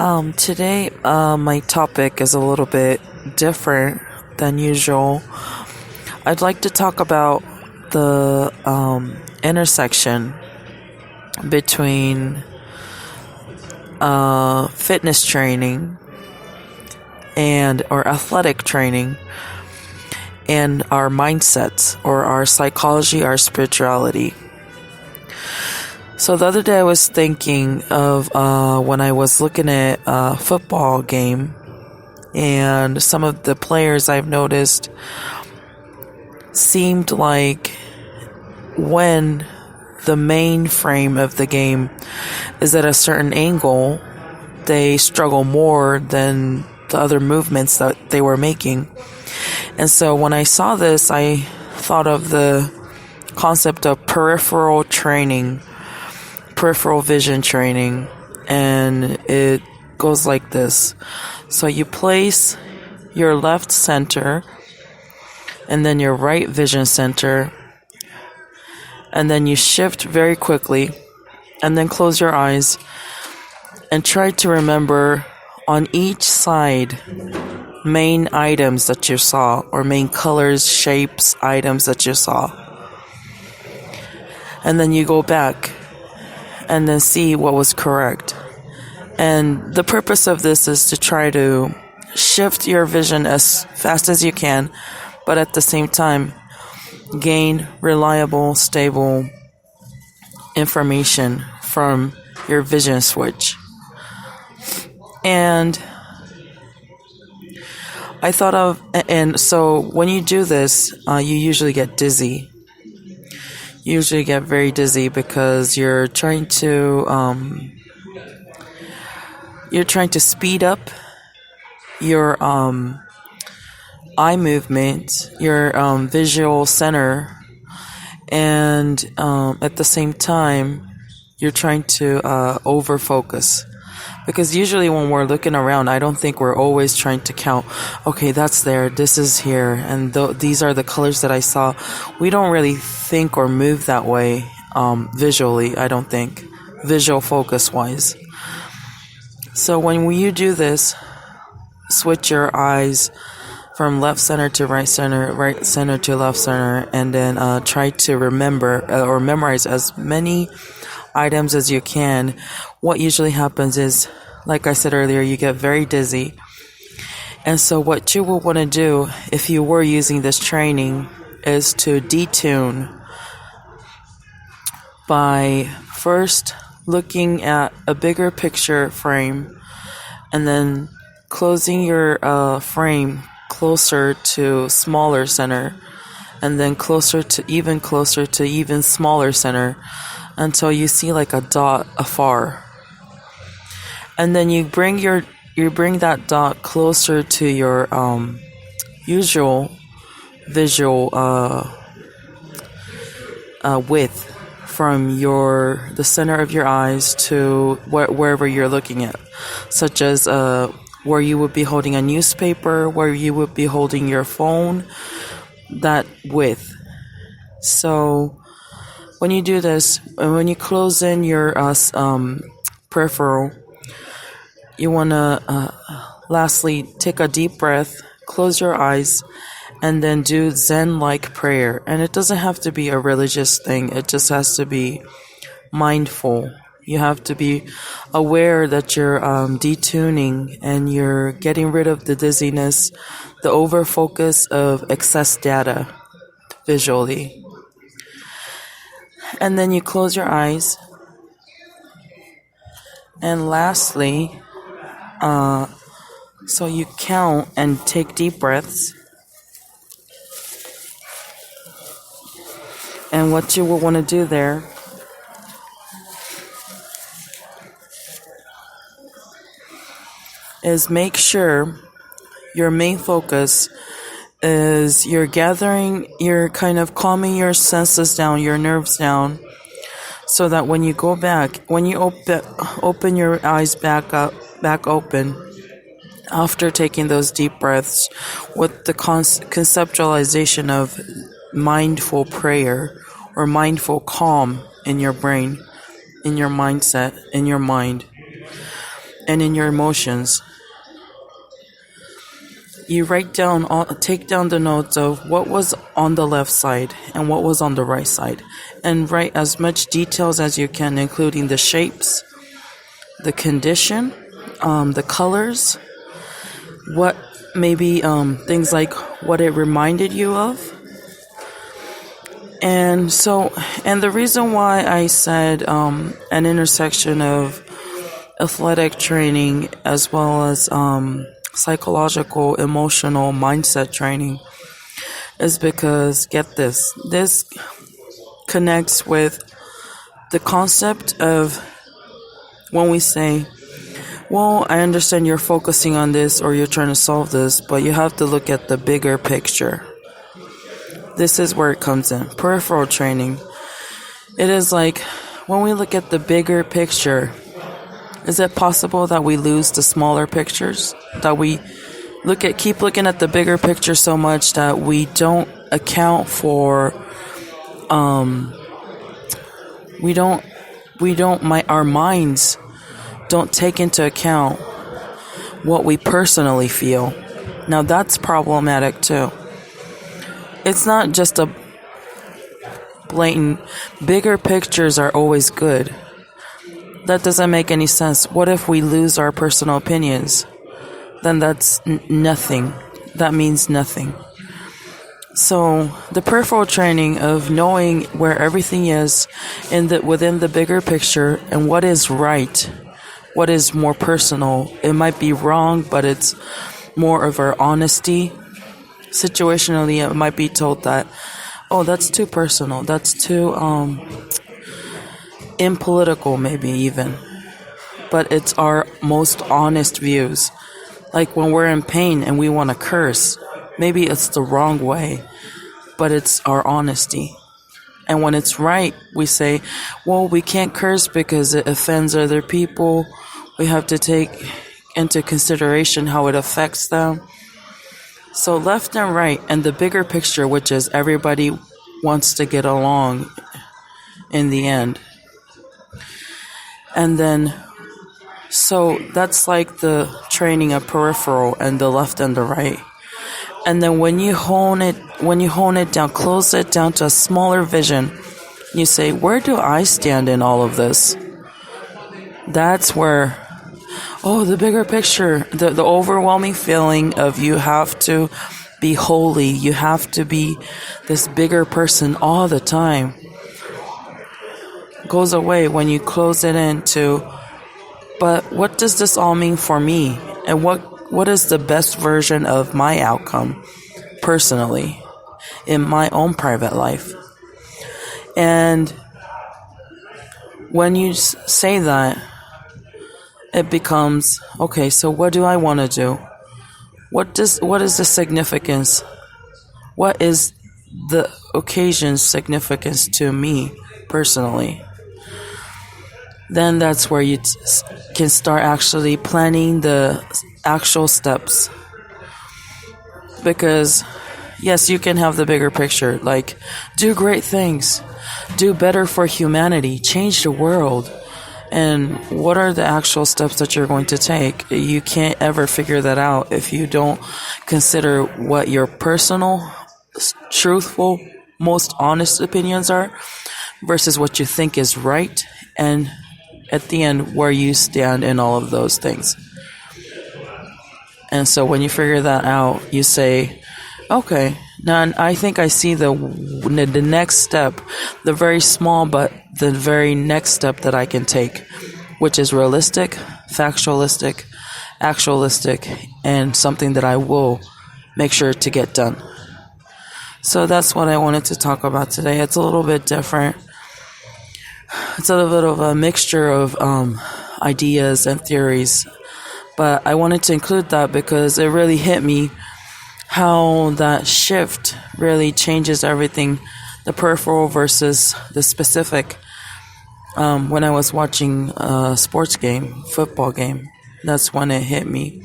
Today, my topic is a little bit different than usual. I'd like to talk about the intersection between fitness training and or athletic training and our mindsets or our psychology, our spirituality. So the other day I was thinking of when I was looking at a football game, and some of the players I've noticed seemed like when the main frame of the game is at a certain angle, they struggle more than the other movements that they were making. And so when I saw this, I thought of the concept of peripheral vision training, and it goes like this. So you place your left center and then your right vision center, and then you shift very quickly and then close your eyes and try to remember on each side main items that you saw, or main colors, shapes, items that you saw. And then you go back and then see what was correct. And the purpose of this is to try to shift your vision as fast as you can, but at the same time gain reliable, stable information from your vision switch. And I thought of, and so when you do this, you usually get dizzy. You usually get very dizzy because you're trying to speed up your eye movement, your visual center, and at the same time you're trying to over focus. Because usually when we're looking around, I don't think we're always trying to count, okay, that's there, this is here, and these are the colors that I saw. We don't really think or move that way visually, I don't think, visual focus wise. So when you do this, switch your eyes from left center to right center to left center, and then try to remember or memorize as many items as you can. What usually happens is, like I said earlier, you get very dizzy. And so what you will want to do if you were using this training is to detune by first looking at a bigger picture frame and then closing your frame closer to smaller center, and then closer to even smaller center, until you see like a dot afar. And then you bring that dot closer to your usual visual width from the center of your eyes to wherever you're looking at, such as where you would be holding a newspaper, where you would be holding your phone, that width. So when you do this, when you close in your peripheral, you want to lastly take a deep breath, close your eyes, and then do Zen-like prayer. And it doesn't have to be a religious thing. It just has to be mindful. You have to be aware that you're detuning and you're getting rid of the dizziness, the overfocus of excess data visually. And then you close your eyes. And lastly, so you count and take deep breaths. And what you will want to do there is make sure your main focus is you're kind of calming your senses down, your nerves down, so that when you go back, when you open your eyes back open, after taking those deep breaths, with the conceptualization of mindful prayer or mindful calm in your brain, in your mindset, in your mind, and in your emotions. You take down the notes of what was on the left side and what was on the right side, and write as much details as you can, including the shapes, the condition, the colors, what maybe things like what it reminded you of. And the reason why I said an intersection of athletic training as well as psychological, emotional mindset training is because, get this connects with the concept of when we say, well, I understand you're focusing on this or you're trying to solve this, but you have to look at the bigger picture. This is where it comes in. Peripheral training. It is like when we look at the bigger picture, is it possible that we lose the smaller pictures? That we keep looking at the bigger picture so much that we don't account for, our minds don't take into account what we personally feel. Now that's problematic too. It's not just a blatant, bigger pictures are always good. That doesn't make any sense. What if we lose our personal opinions? Then that's nothing. That means nothing. So the peripheral training of knowing where everything is within the bigger picture and what is right, what is more personal. It might be wrong, but it's more of our honesty. Situationally, it might be told that, oh, that's too personal. That's too impolitical, maybe even. But it's our most honest views. Like when we're in pain and we want to curse, maybe it's the wrong way, but it's our honesty. And when it's right, we say, well, we can't curse because it offends other people. We have to take into consideration how it affects them. So left and right, and the bigger picture, which is everybody wants to get along in the end. And then, so that's like the training of peripheral and the left and the right. And then when you hone it down, close it down to a smaller vision, you say, where do I stand in all of this? That's where, the bigger picture, the overwhelming feeling of you have to be holy, you have to be this bigger person all the time, goes away when you close it into, but what does this all mean for me? And what is the best version of my outcome personally in my own private life? And when you say that, it becomes, okay, so what do I want to do? What is the significance? What is the occasion's significance to me personally? Then that's where you can start actually planning the actual steps. Because, yes, you can have the bigger picture, like do great things, do better for humanity, change the world. And what are the actual steps that you're going to take? You can't ever figure that out if you don't consider what your personal, truthful, most honest opinions are versus what you think is right, and at the end, where you stand in all of those things. And so when you figure that out, you say, okay, now I think I see the next step, the very small but the very next step that I can take, which is realistic, factualistic, actualistic, and something that I will make sure to get done. So that's what I wanted to talk about today. It's a little bit different. It's a little bit of a mixture of ideas and theories, but I wanted to include that because it really hit me how that shift really changes everything, the peripheral versus the specific. When I was watching a sports game, football game, that's when it hit me.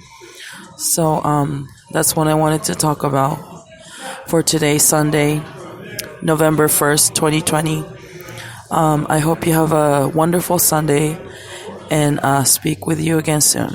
So that's what I wanted to talk about for today, Sunday, November 1st, 2020. I hope you have a wonderful Sunday, and speak with you again soon.